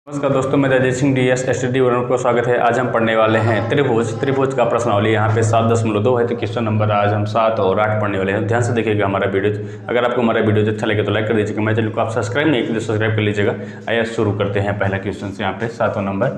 नमस्कार दोस्तों, मैं Rajesh Singh DS study one को स्वागत है। आज हम पढ़ने वाले हैं त्रिभुज का प्रश्नावली। यहाँ पे 7.2 है तो क्वेश्चन नंबर आज हम 7 और 8 पढ़ने वाले हैं। ध्यान से देखिएगा हमारा वीडियो। अगर आपको हमारा वीडियो अच्छा लगे तो लाइक कर दीजिएगा। मेरे चैनल को आप सब्सक्राइब नहीं किए तो सब्सक्राइब कर लीजिएगा। आइए शुरू करते हैं पहला क्वेश्चन से। यहाँ पे 7वां नंबर,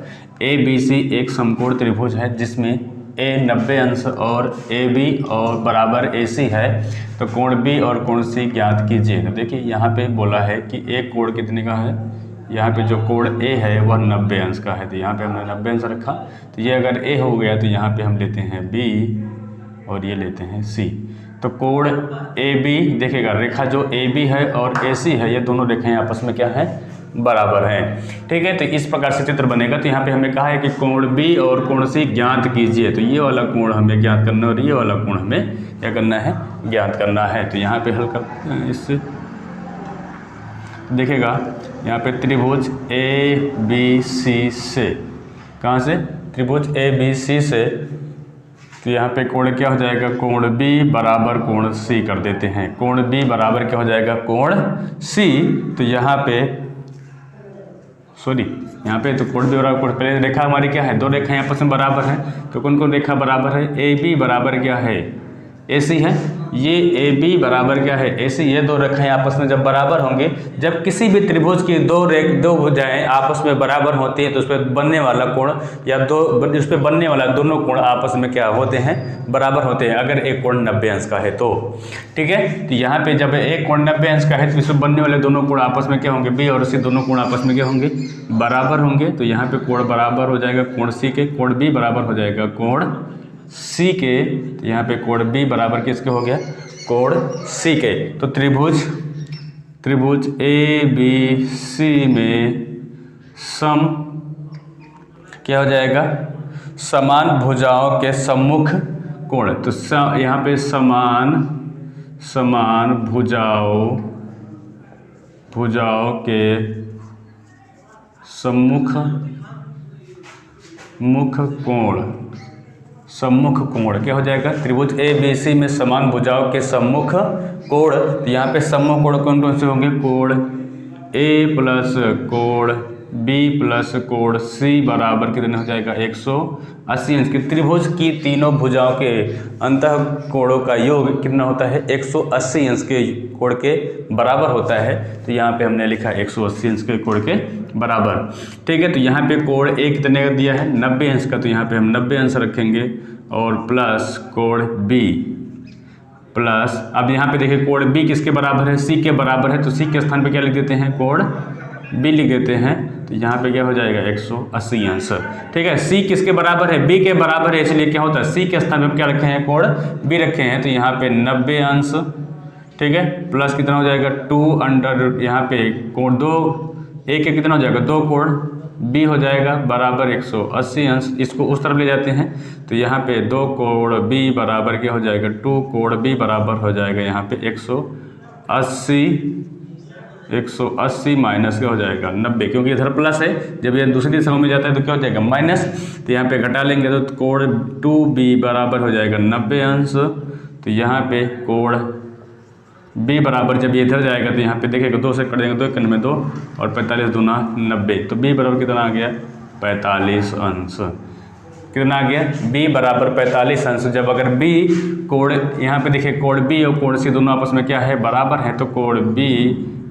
ABC एक समकोण त्रिभुज है जिसमें A 90 अंश और AB और बराबर AC है, तो कोण B और कोण C ज्ञात कीजिए। तो देखिए यहाँ पे बोला है कि एक कोण कितने का है। यहाँ पे जो कोण A है वह 90 अंश का है, तो यहाँ पे हमने 90 अंश रखा। तो ये अगर A हो गया तो यहाँ पे हम लेते हैं B और ये लेते हैं C। तो कोण AB देखिएगा, रेखा जो AB है और AC है ये दोनों रेखाएं आपस में क्या है, बराबर हैं। ठीक है, तो इस प्रकार से चित्र बनेगा। तो यहाँ पे हमें कहा है कि कोण B और कोण C ज्ञात कीजिए। तो ये वाला कोण हमें ज्ञात करना है और ये वाला कोण हमें क्या करना है, ज्ञात करना है। तो यहाँ पे हल करते हैं इससे। देखिएगा यहाँ पे त्रिभुज ABC से, कहाँ से, त्रिभुज ABC से, तो यहाँ पे कोण क्या हो जाएगा, कोण B बराबर कोण C कर देते हैं। कोण B बराबर क्या हो जाएगा, कोण C। तो यहाँ पे यहाँ पे तो कोण B बराबर कोण, पहले रेखा हमारी क्या है, दो रेखाएं आपस में बराबर हैं। तो कौन कौन रेखा बराबर है, AB बराबर क्या है, AC है। ये AB बराबर क्या है, AC। ये दो रेखाएं आपस में जब बराबर होंगे, जब किसी भी त्रिभुज की दो भुजाएं आपस में बराबर होती हैं तो उस पर बनने वाला कोण या उस पर बनने वाला दोनों कोण आपस में क्या होते हैं, बराबर होते हैं। अगर एक कोण 90 अंश का है तो ठीक है। तो यहाँ पे जब एक कोण 90 अंश का है तो इसमें बनने वाले दोनों कोण आपस में क्या होंगे, B और C दोनों कोण आपस में क्या होंगे, बराबर होंगे। तो यहाँ पे कोण बराबर हो जाएगा कोण C के, कोण B बराबर हो जाएगा कोण C के। तो यहाँ पे कोण B बराबर किसके हो गया, कोण C के। तो त्रिभुज ABC में सम क्या हो जाएगा, समान भुजाओं के सम्मुख कोण। तो यहाँ पे समान भुजाओं के सम्मुख कोण क्या हो जाएगा, त्रिभुज ABC में समान भुजाओं के सम्मुख कोण। तो यहाँ पे सम्मुख कोण कौन कौन से होंगे, कोण A प्लस कोण B प्लस कोण C बराबर कितने हो जाएगा, 180 अंश के। त्रिभुज की तीनों भुजाओं के अंतः कोणों का योग कितना होता है, 180 अंश के कोण के बराबर होता है। तो यहाँ पे हमने लिखा 180 अंश के कोण के बराबर। ठीक है, तो यहाँ पे कोण A कितने का दिया है, 90 अंश का। तो यहाँ पे हम 90 अंश रखेंगे और प्लस कोण B प्लस, अब यहाँ पे देखिए कोण B किसके बराबर है, C के बराबर है। तो C के स्थान पे क्या लिख देते हैं, कोण B लिख देते हैं। तो यहाँ पे क्या हो जाएगा, 180 अंश। ठीक है, C किसके बराबर है, B के बराबर है, इसलिए क्या होता है, C के स्थान पे क्या रखे हैं, कोण B रखे हैं। तो यहाँ पे 90 अंश, ठीक है, प्लस कितना हो जाएगा 2 अंडर, यहाँ पे कोण 2 A के कितना हो जाएगा, 2 कोण B हो जाएगा बराबर 180 अंश। इसको उस तरफ ले जाते हैं तो यहाँ पे 2 कोण B बराबर क्या हो जाएगा, 2 कोण B बराबर हो जाएगा यहाँ पे 180 माइनस क्या हो जाएगा 90, क्योंकि इधर प्लस है, जब ये दूसरी दिशा में जाता है तो क्या हो जाएगा माइनस। तो यहाँ पे घटा लेंगे तो कोण 2B बराबर हो जाएगा 90 अंश। तो यहाँ पे कोण B बराबर जब ये इधर जाएगा तो यहाँ पे देखिएगा 2 से कट देंगे, 2 1 में 2 और 45 दूना 90। तो B बराबर कितना आ गया, 45 अंश। कितना आ गया, B बराबर 45 अंश। जब अगर B कोण, यहाँ पे देखिए कोण B और कोण C दोनों आपस में क्या है, बराबर है। तो कोण B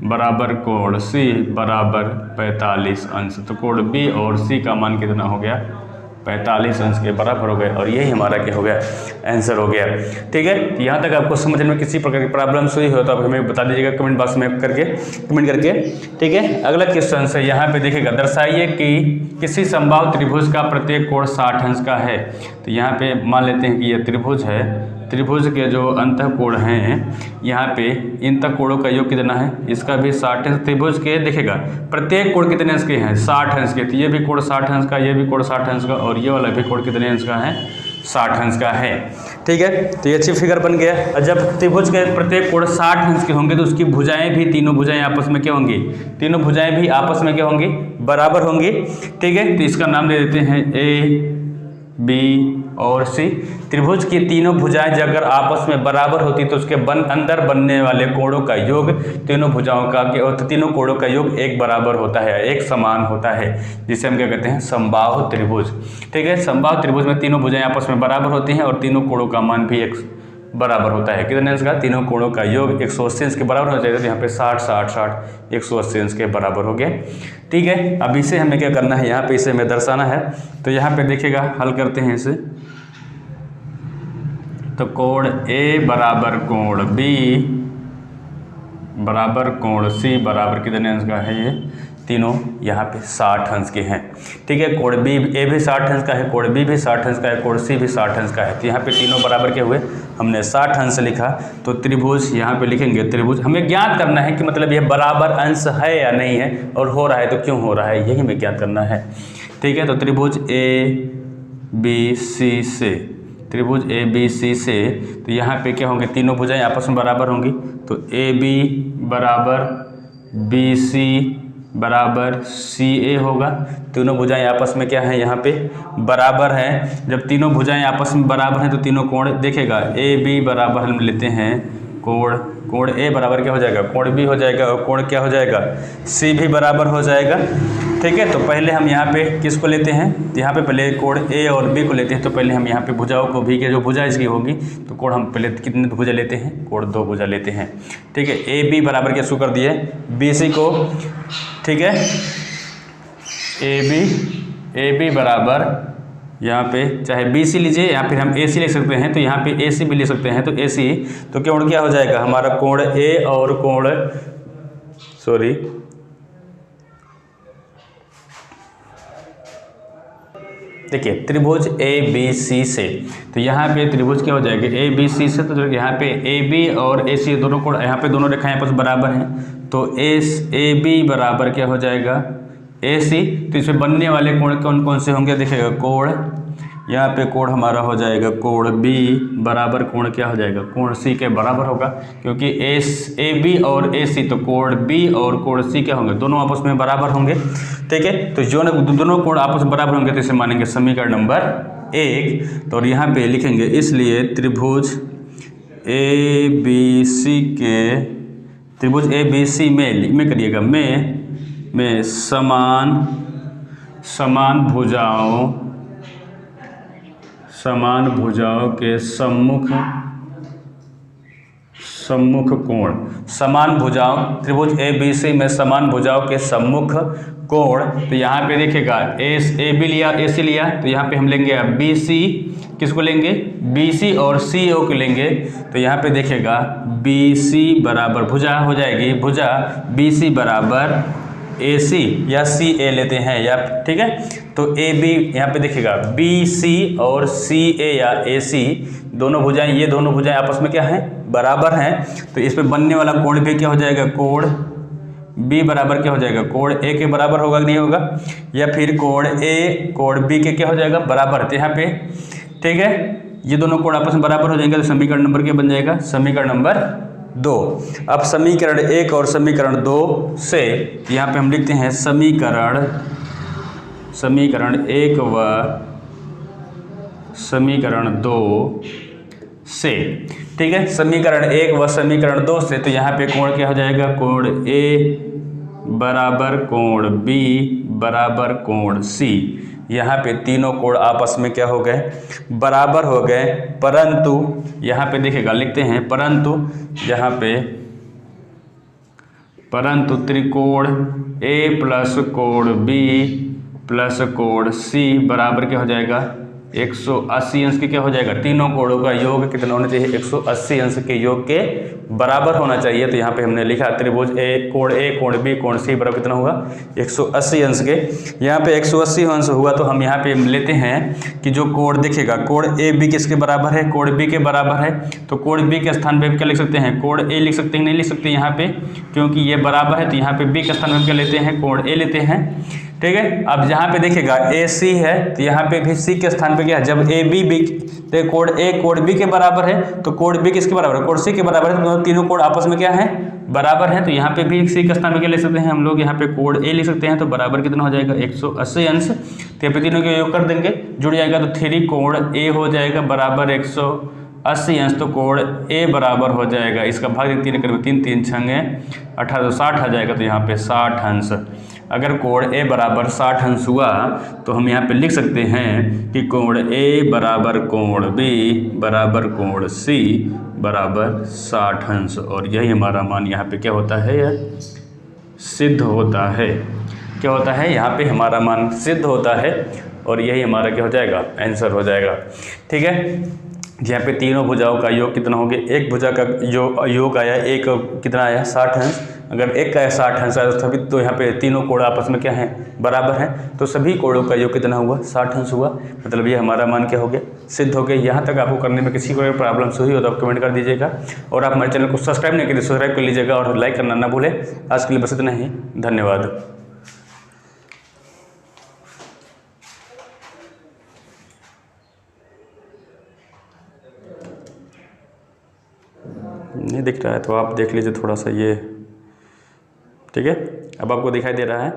बराबर कोण C बराबर 45 अंश। तो कोण B और C का मान कितना हो गया, 45 अंश के बराबर हो गए। और यही हमारा क्या हो गया, आंसर हो गया। ठीक है, यहाँ तक आपको समझने में किसी प्रकार की प्रॉब्लम हुई हो तो आप हमें बता दीजिएगा कमेंट बॉक्स में कमेंट करके। ठीक है, अगला क्वेश्चन है, यहाँ पे देखिएगा, दर्शाइए कि किसी समबाहु त्रिभुज का प्रत्येक कोण 60 अंश का है। तो यहाँ पे मान लेते हैं कि यह त्रिभुज है, त्रिभुज के जो अंतः कोण हैं, यहाँ पे इन तक कोणों का योग कितना है, इसका भी 60 अंश। त्रिभुज के देखिएगा प्रत्येक कोण कितने अंश के हैं, 60 अंश के। तो ये भी कोण 60 अंश का, ये भी कोण 60 अंश का और ये वाला भी कोण कितने अंश का है, 60 अंश का है। ठीक है, तो ये अच्छी फिगर बन गया। और जब त्रिभुज के प्रत्येक कोण 60 अंश के होंगे तो उसकी भुजाएं भी, तीनों भुजाएं आपस में क्या होंगी, तीनों भुजाएं भी आपस में क्या होंगी, बराबर होंगी। ठीक है, तो इसका नाम दे देते हैं बी और सी। त्रिभुज की तीनों भुजाएं जब अगर आपस में बराबर होती तो उसके अंदर बनने वाले कोणों का योग तीनों भुजाओं का और तीनों कोणों का योग एक बराबर होता है, एक समान होता है, जिसे हम क्या कहते हैं, समबाहु त्रिभुज। ठीक है, समबाहु त्रिभुज में तीनों भुजाएं आपस में बराबर होती हैं और तीनों कोणों का मान भी एक बराबर होता है। कितने अंश का? तीनों कोणों का योग 180 अंश के बराबर हो जाएगा। तो यहाँ पे 60 60 60 180 अंश के बराबर हो गया। ठीक है, अब इसे हमें क्या करना है, यहाँ पे इसे हमें दर्शाना है। तो यहाँ पे देखिएगा, हल करते हैं इसे। तो कोण ए बराबर कोण बी बराबर कोण सी बराबर कितने अंश का है, ये तीनों यहाँ पे 60 अंश के हैं। ठीक है, कोण बी ए भी 60 अंश का है, कोण बी भी 60 अंश का है, कोण सी भी 60 अंश का है। तो यहाँ पे तीनों बराबर के हुए, हमने 60 अंश लिखा। तो त्रिभुज यहाँ पे लिखेंगे, त्रिभुज हमें ज्ञात करना है कि मतलब यह बराबर अंश है या नहीं है, और हो रहा है तो क्यों हो रहा है, यही हमें ज्ञात करना है। ठीक है, तो त्रिभुज ए बी सी से, त्रिभुज ए बी सी से, तो यहाँ पे क्या होंगे, तीनों भुजाएं आपस में बराबर होंगी। तो ए बी बराबर बी सी बराबर सी ए होगा। तीनों भुजाएं आपस में क्या है, यहाँ पे बराबर हैं। जब तीनों भुजाएं आपस में बराबर हैं तो तीनों कोण देखेगा, ए बी बराबर हम लेते हैं कोण ए बराबर क्या हो जाएगा, कोण बी हो जाएगा, और कोण क्या हो जाएगा, सी भी बराबर हो जाएगा। ठीक है, तो पहले हम यहाँ पे किसको लेते हैं, यहाँ पे पहले कोण ए और बी को लेते हैं। तो पहले हम यहाँ पे भुजाओं को, भी के जो भुजा इसकी होगी, तो कोण हम पहले कितने भुजा लेते हैं, कोण 2 भुजा लेते हैं। ठीक है, ए बी बराबर क्या शुरू कर दिए, बी सी को। ठीक है, ए बी बराबर यहाँ पे चाहे बी सी लीजिए या फिर हम ए सी लिख सकते हैं। तो यहाँ पे ए सी भी ले सकते हैं। तो ए सी, तो कोण क्या हो जाएगा हमारा, कोण ए और कोण देखिए त्रिभुज ए बी सी से, तो यहाँ पे त्रिभुज क्या हो जाएगा, ए बी सी से। तो यहाँ पे ए बी और ए सी दोनों कोण, यहाँ पे दोनों रेखाएं आपस बराबर हैं। तो ए बी बराबर क्या हो जाएगा, ए सी। तो इसमें बनने वाले कोण कौन कौन से होंगे, देखिएगा कोण, यहाँ पे कोण हमारा हो जाएगा कोण बी बराबर कोण क्या हो जाएगा, कोण सी के बराबर होगा। क्योंकि ए बी और ए सी, तो कोण बी और कोण सी क्या होंगे, दोनों आपस में बराबर होंगे। ठीक है, तो जो दोनों कोण आपस में बराबर होंगे तो इसे मानेंगे समीकरण नंबर 1। तो यहाँ पे लिखेंगे, इसलिए त्रिभुज ए बी सी के, त्रिभुज ए बी सी में करिएगा, में समान भुजाओं के सम्मुख कोण, समान भुजाओं, त्रिभुज ए बी सी में समान भुजाओं के सम्मुख कोण। तो यहाँ पे देखिएगा, ए बी लिया, ए सी लिया, तो यहाँ पे हम लेंगे बी सी, किसको लेंगे, बी सी और सी ओ को लेंगे। तो यहाँ पे देखिएगा बी सी बराबर भुजा हो जाएगी, भुजा बी सी बराबर ए सी या सी ए लेते हैं या, ठीक है। तो ए बी यहाँ पे देखिएगा, बी सी और सी ए या ए सी दोनों भुजाएं, ये दोनों भुजाएं आपस में क्या हैं, बराबर हैं। तो इस पे बनने वाला कोण भी क्या हो जाएगा, कोण बी बराबर क्या हो जाएगा, कोण ए के बराबर होगा कि नहीं होगा, या फिर कोण ए कोण बी के क्या हो जाएगा, बराबर। तो यहाँ पे ठीक है, ये दोनों कोण आपस में बराबर हो जाएंगे। तो समीकरण नंबर क्या बन जाएगा, समीकरण नंबर 2। अब समीकरण 1 और समीकरण 2 से यहाँ पे हम लिखते हैं समीकरण 1 व समीकरण 2 से, ठीक है। समीकरण 1 व समीकरण 2 से, तो यहाँ पे कोण क्या हो जाएगा, कोण ए बराबर कोण बी बराबर कोण सी। यहाँ पे तीनों कोण आपस में क्या हो गए, बराबर हो गए। परंतु यहाँ पे देखिएगा, लिखते हैं परंतु, यहाँ पे परंतु त्रिकोण ए प्लस कोण बी प्लस कोण सी बराबर क्या हो जाएगा, 180 अंश के क्या हो जाएगा, तीनों कोणों का योग कितना होना चाहिए, 180 अंश के योग के बराबर होना चाहिए। तो यहाँ पे हमने लिखा त्रिभुज ए कोण बी कोण सी बराबर कितना होगा, 180 अंश के। यहाँ पे 180 अंश हुआ तो हम यहाँ पे लेते हैं कि जो कोण दिखेगा, कोण ए बी किसके बराबर है, कोण बी के बराबर है। तो कोण बी के स्थान पे क्या लिख सकते हैं, कोण ए लिख सकते हैं, नहीं लिख सकते यहाँ पे, क्योंकि ये बराबर है। तो यहाँ पे बी के स्थान पे क्या लेते हैं, कोण ए लेते हैं। ठीक है। अब यहाँ पे देखिएगा ए सी है तो यहाँ पे भी सी के स्थान पे क्या है, जब ए बी बी तो कोड ए कोड बी के बराबर है तो कोड बी किसके बराबर है, कोड सी के बराबर है, तो दोनों तीनों कोड आपस में क्या है, बराबर है। तो यहाँ पे भी सी के स्थान पे क्या ले सकते हैं हम लोग, यहाँ पे कोड ए लिख सकते हैं। तो बराबर कितना हो जाएगा 180 अंश। तो यहाँ पे तीनों के योग कर देंगे, जुड़ जाएगा। तो 3 कोड ए हो जाएगा बराबर 180 अंश। तो कोड ए बराबर हो जाएगा, इसका भाग 3 करेंगे, 3 3 छंगे 18 तो 60 आ जाएगा। तो यहाँ पे 60 अंश। अगर कोण ए बराबर 60 अंश हुआ तो हम यहाँ पे लिख सकते हैं कि कोण ए बराबर कोण बी बराबर कोण सी बराबर 60 अंश। और यही हमारा मान यहाँ पे क्या होता है, यह सिद्ध होता है। क्या होता है, यहाँ पे हमारा मान सिद्ध होता है और यही हमारा क्या हो जाएगा, आंसर हो जाएगा। ठीक है। यहाँ पे तीनों भुजाओं का योग कितना हो गया, एक भुजा का योग आया, एक कितना आया 60 अंश। अगर एक का 60 अंश आया तो सभी, तो यहाँ पे तीनों कोण आपस में क्या है, बराबर हैं। तो सभी कोणों का योग कितना हुआ, 60 अंश हुआ। मतलब ये हमारा मान क्या हो गया, सिद्ध हो गया। यहाँ तक आपको करने में किसी को प्रॉब्लम्स हुई हो तो आप कमेंट कर दीजिएगा। और आप हमारे चैनल को सब्सक्राइब नहीं करिए, सब्सक्राइब कर लीजिएगा और लाइक करना ना भूलें। आज के लिए बस इतना ही, धन्यवाद। नहीं दिख रहा है तो आप देख लीजिए थोड़ा सा ये, ठीक है। अब आपको दिखाई दे रहा है।